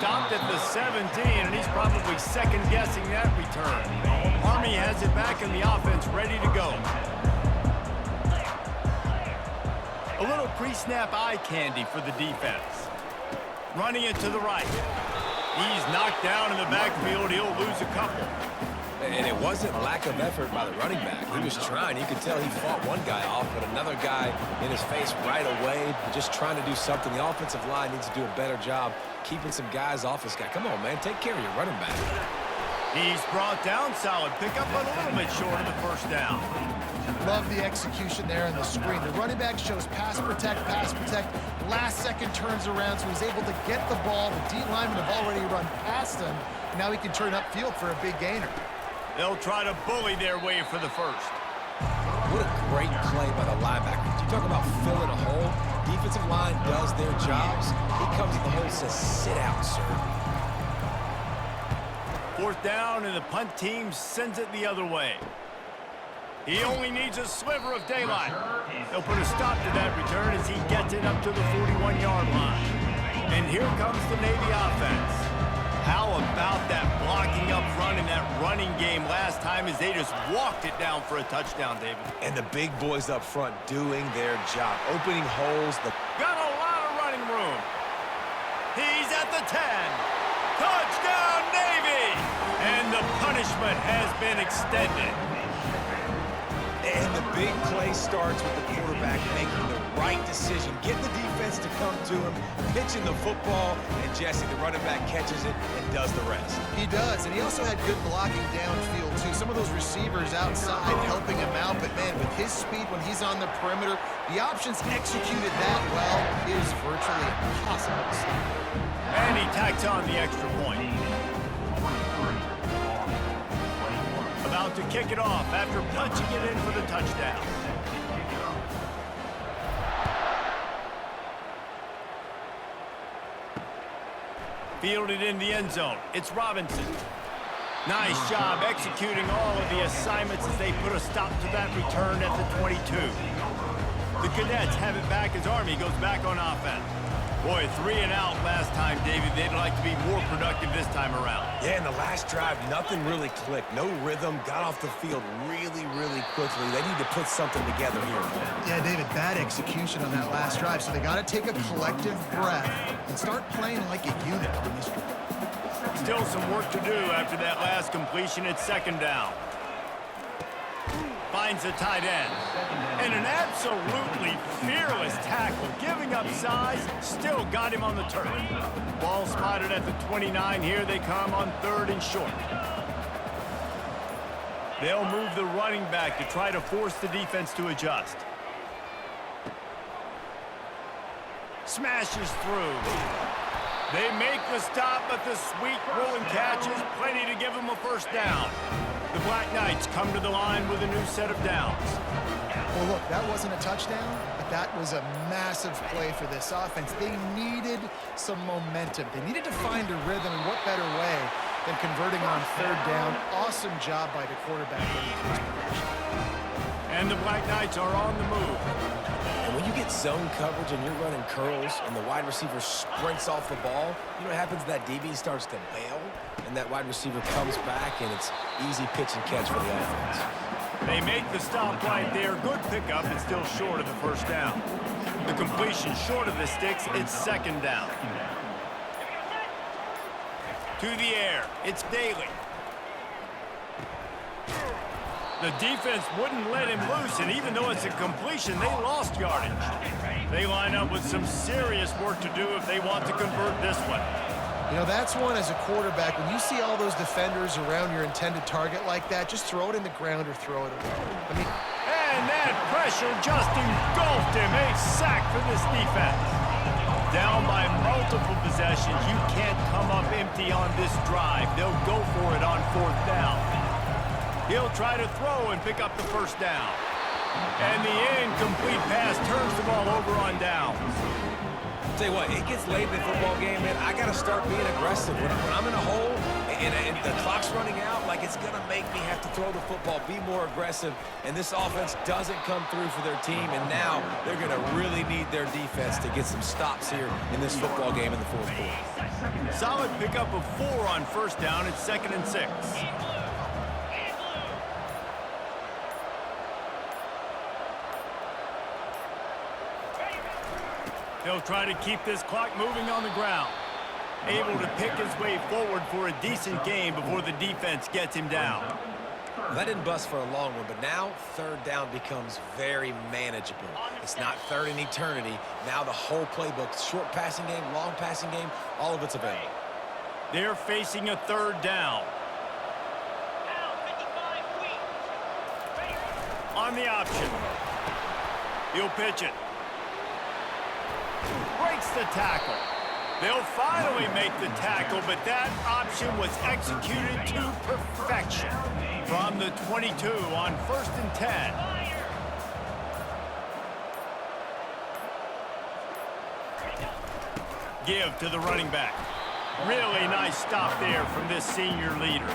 stopped at the 17, and he's probably second-guessing that return. Army has it back in the offense, ready to go. A little pre-snap eye candy for the defense. Running it to the right. He's knocked down in the backfield. He'll lose a couple. And it wasn't lack of effort by the running back. He was trying. You could tell he fought one guy off, but another guy in his face right away, just trying to do something. The offensive line needs to do a better job keeping some guys off this guy. Come on, man. Take care of your running back. He's brought down. Solid pickup, but a little bit short of the first down. Love the execution there on the screen. The running back shows pass protect, last second turns around, so he's able to get the ball. The D linemen have already run past him, and now he can turn upfield for a big gainer. They'll try to bully their way for the first. What a great play by the linebacker. You talk about filling a hole. Defensive line does their jobs. He comes in the hole and says, sit out, sir. Fourth down, and the punt team sends it the other way. He only needs a sliver of daylight. They'll put a stop to that return as he gets it up to the 41-yard line. And here comes the Navy offense. How about that blocking up front in that running game last time as they just walked it down for a touchdown, David? And the big boys up front doing their job, opening holes. Got a lot of running room. He's at the 10. Touchdown, Navy! And the punishment has been extended. And the big play starts with the quarterback making the right decision, getting the defense to come to him, pitching the football, and Jesse, the running back, catches it and does the rest. He does, and he also had good blocking downfield, too. Some of those receivers outside helping him out, but, man, with his speed when he's on the perimeter, the options executed that well is virtually impossible to stop. And he tacks on the extra point. About to kick it off after punching it in for the touchdown. Fielded in the end zone. It's Robinson. Nice job executing all of the assignments as they put a stop to that return at the 22. The Cadets have it back as Army goes back on offense. Boy, 3 and out last time, David. They'd like to be more productive this time around. Yeah, in the last drive, nothing really clicked. No rhythm, got off the field really, really quickly. They need to put something together here. Yeah, David, bad execution on that last drive, so they got to take a collective breath and start playing like a unit on this drive. Still some work to do after that last completion. It's second down. Finds the tight end. And an absolutely fearless tackle. Giving up size, still got him on the turf. Ball spotted at the 29. Here they come on 3rd and short. They'll move the running back to try to force the defense to adjust. Smashes through. They make the stop, but the sweet rolling catch is plenty to give them a first down. The Black Knights come to the line with a new set of downs. Well, look, that wasn't a touchdown, but that was a massive play for this offense. They needed some momentum. They needed to find a rhythm, and what better way than converting on 3rd down. Awesome job by the quarterback getting to his position. And the Black Knights are on the move. And when you get zone coverage and you're running curls and the wide receiver sprints off the ball, you know what happens? That DB starts to bail, and that wide receiver comes back, and it's easy pitch and catch for the offense. They make the stop right there. Good pickup, and still short of the first down. The completion short of the sticks. It's second down. To the air. It's Daly. The defense wouldn't let him loose, and even though it's a completion, they lost yardage. They line up with some serious work to do if they want to convert this one. You know, that's one as a quarterback. When you see all those defenders around your intended target like that, just throw it in the ground or throw it away. I mean, and that pressure just engulfed him. A sack for this defense. Down by multiple possessions. You can't come up empty on this drive. They'll go for it on 4th down. He'll try to throw and pick up the first down. And the incomplete pass turns the ball over on downs. Tell you what, it gets late in the football game, man. I got to start being aggressive. When I'm in a hole and the clock's running out, like it's going to make me have to throw the football, be more aggressive, and this offense doesn't come through for their team, and now they're going to really need their defense to get some stops here in this football game in the fourth quarter. Solid pickup of 4 on first down. It's 2nd and 6. They'll try to keep this clock moving on the ground. Able to pick his way forward for a decent game before the defense gets him down. That didn't bust for a long one, but now 3rd down becomes very manageable. It's not 3rd in eternity. Now the whole playbook, short passing game, long passing game, all of it's available. They're facing a 3rd down. On the option. He'll pitch it. Breaks the tackle. They'll finally make the tackle, but that option was executed to perfection. From the 22 on 1st and 10. Give to the running back. Really nice stop there from this senior leader.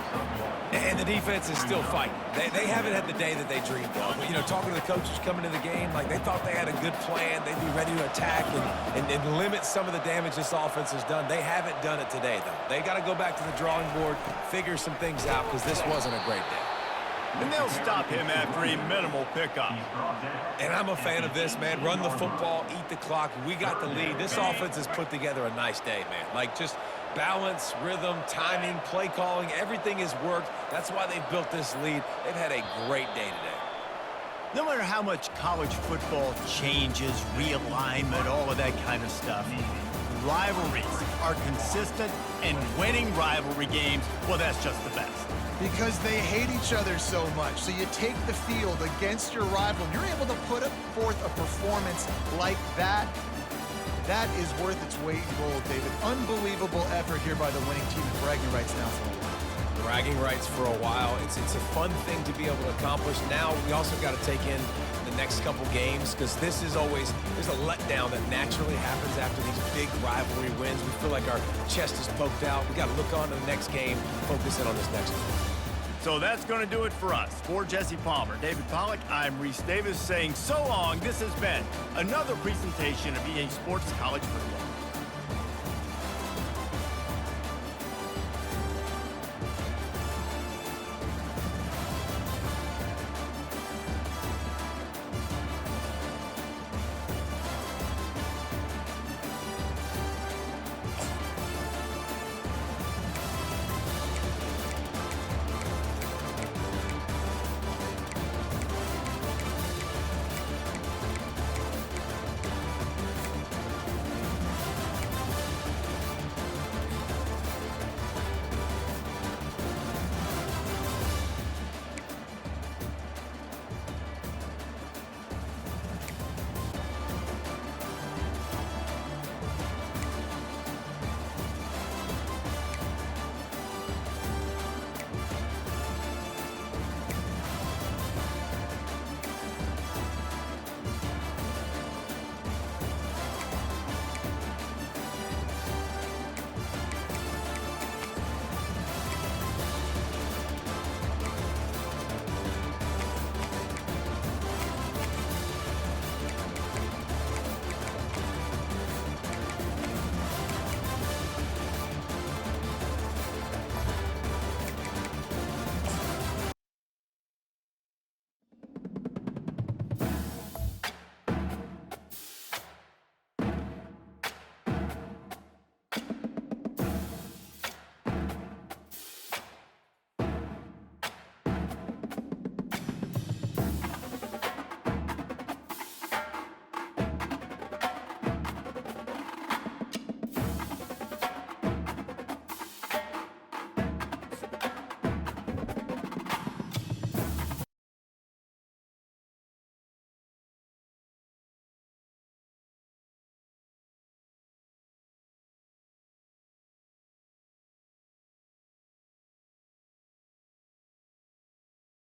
And the defense is still fighting. They haven't had the day that they dreamed of. But, you know, talking to the coaches coming into the game, like they thought they had a good plan. They'd be ready to attack and limit some of the damage this offense has done. They haven't done it today, though. They got to go back to the drawing board, figure some things out, because this wasn't a great day. And they'll stop him after a minimal pickup. And I'm a fan of this, man. Run the football, eat the clock. We got the lead. This offense has put together a nice day, man. Like, just balance, rhythm, timing, play calling, everything has worked. That's why they've built this lead. They've had a great day today. No matter how much college football changes, realignment, all of that kind of stuff, rivalries are consistent, and winning rivalry games, well, that's just the best. Because they hate each other so much. So you take the field against your rival, and you're able to put forth a performance like that. That is worth its weight in gold, David. Unbelievable effort here by the winning team, and bragging rights now for a while. Bragging rights for a while. It's a fun thing to be able to accomplish. Now we also got to take in the next couple games, because this is always, there's a letdown that naturally happens after these big rivalry wins. We feel like our chest is poked out. We got to look on to the next game, focus in on this next one. So that's going to do it for us. For Jesse Palmer, David Pollack, I'm Reese Davis saying so long. This has been another presentation of EA Sports College Football.